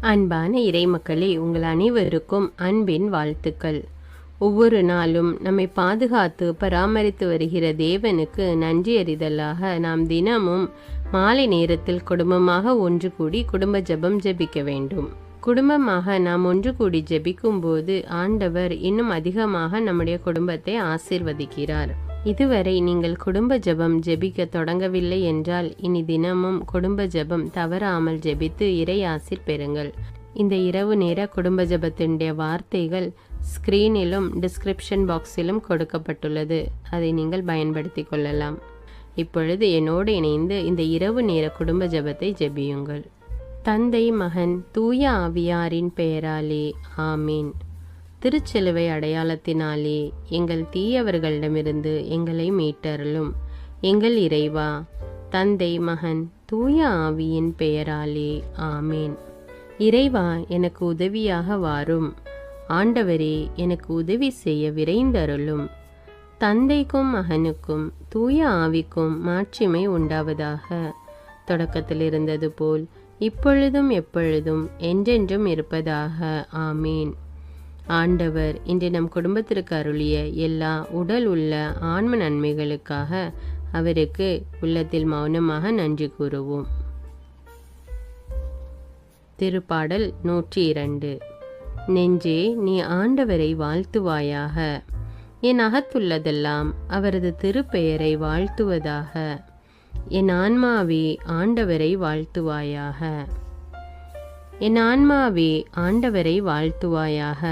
அன்பான இறைமக்களே, உங்கள் அனைவருக்கும் அன்பின் வாழ்த்துக்கள். ஒவ்வொரு நாளும் நம்மை பாதுகாத்து பராமரித்து வருகிற தேவனுக்கு நன்றியறிதலாக நாம் தினமும் மாலை நேரத்தில் குடும்பமாக ஒன்று கூடி குடும்ப ஜெபம் ஜெபிக்க வேண்டும். குடும்பமாக நாம் ஒன்று கூடி ஜெபிக்கும் போது ஆண்டவர் இன்னும் அதிகமாக நம்முடைய குடும்பத்தை ஆசீர்வதிக்கிறார். இதுவரை நீங்கள் குடும்ப ஜெபம் ஜெபிக்க தொடங்கவில்லை என்றால் இனி தினமும் குடும்ப ஜெபம் தவறாமல் ஜெபித்து இறை ஆசீர் பெறுங்கள். இந்த இரவு நேர குடும்ப ஜெபத்தினுடைய வார்த்தைகள் ஸ்கிரீனிலும் டிஸ்கிரிப்ஷன் பாக்ஸிலும் கொடுக்கப்பட்டுள்ளது. அதை நீங்கள் பயன்படுத்தி கொள்ளலாம். இப்பொழுது என்னோடு இணைந்து இந்த இரவு நேர குடும்ப ஜெபத்தை ஜெபியுங்கள். தந்தை, மகன், தூய ஆவியாரின் பெயராலே ஆமீன். திருச்சிலுவை அடையாளத்தினாலே எங்கள் தீயவர்களிடமிருந்து எங்களை மீட்டருளும். எங்கள் இறைவா, தந்தை, மகன், தூய ஆவியின் பெயராலே ஆமீன். இறைவா, எனக்கு உதவியாக வாரும். ஆண்டவரே, எனக்கு உதவி செய்ய விரைந்தருளும். தந்தைக்கும் மகனுக்கும் தூய ஆவிக்கும் மாட்சிமை உண்டாவதாக. தொடக்கத்தில் இருந்தது போல் இப்பொழுதும் எப்பொழுதும் என்றென்றும் இருப்பதாக. ஆமீன். ஆண்டவர் இன்று நம் குடும்பத்திற்கு அருளிய எல்லா உடல் உள்ள ஆன்ம நன்மைகளுக்காக அவருக்கு உள்ளத்தில் மௌனமாக நன்றி கூறுவோம். திருப்பாடல் 102. நெஞ்சே, நீ ஆண்டவரை வாழ்த்துவாயாக. என் அகத்துள்ளதெல்லாம் அவரது திருப்பெயரை வாழ்த்துவதாக. என் ஆன்மாவே, ஆண்டவரை வாழ்த்துவாயாக. என் ஆன்மாவே, ஆண்டவரை வாழ்த்துவாயாக.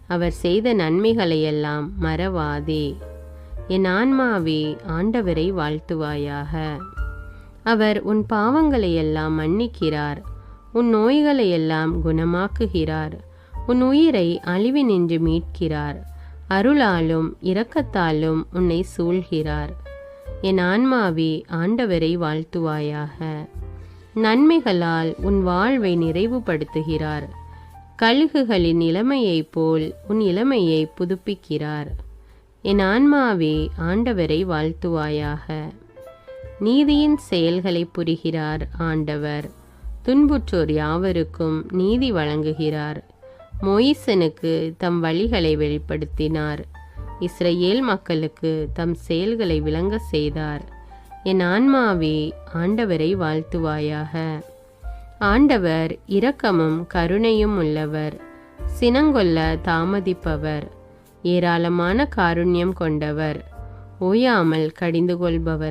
அவர் செய்த நன்மைகளையெல்லாம் மறவாதே. என் ஆன்மாவே, ஆண்டவரை வாழ்த்துவாயாக. அவர் உன் பாவங்களையெல்லாம் மன்னிக்கிறார். உன் நோய்களையெல்லாம் குணமாக்குகிறார். உன் உயிரை அழிவினின்று மீட்கிறார். அருளாலும் இரக்கத்தாலும் உன்னை சூழ்கிறார். என் ஆன்மாவே, ஆண்டவரை வாழ்த்துவாயாக. நன்மைகளால் உன் வாழ்வை நிறைவுபடுத்துகிறார். கழுகுகளின் இளமையைப் போல் உன் இளமையை புதுப்பிக்கிறார். என் ஆன்மாவே, ஆண்டவரை வாழ்த்துவாயாக. நீதியின் செயல்களை புரிகிறார் ஆண்டவர். துன்புற்றோர் யாவருக்கும் நீதி வழங்குகிறார். மோயிசனுக்கு தம் வழிகளை வெளிப்படுத்தினார். இஸ்ரவேல் மக்களுக்கு தம் செயல்களை விளங்க செய்தார். என் ஆன்மாவே, ஆண்டவரை வாழ்த்துவாயாக. ஆண்டவர் இரக்கமும் கருணையும் உள்ளவர், சினங்கொள்ள தாமதிப்பவர், ஏராளமான காருண்யம் கொண்டவர், ஓயாமல் கடிந்து கொள்பவர்.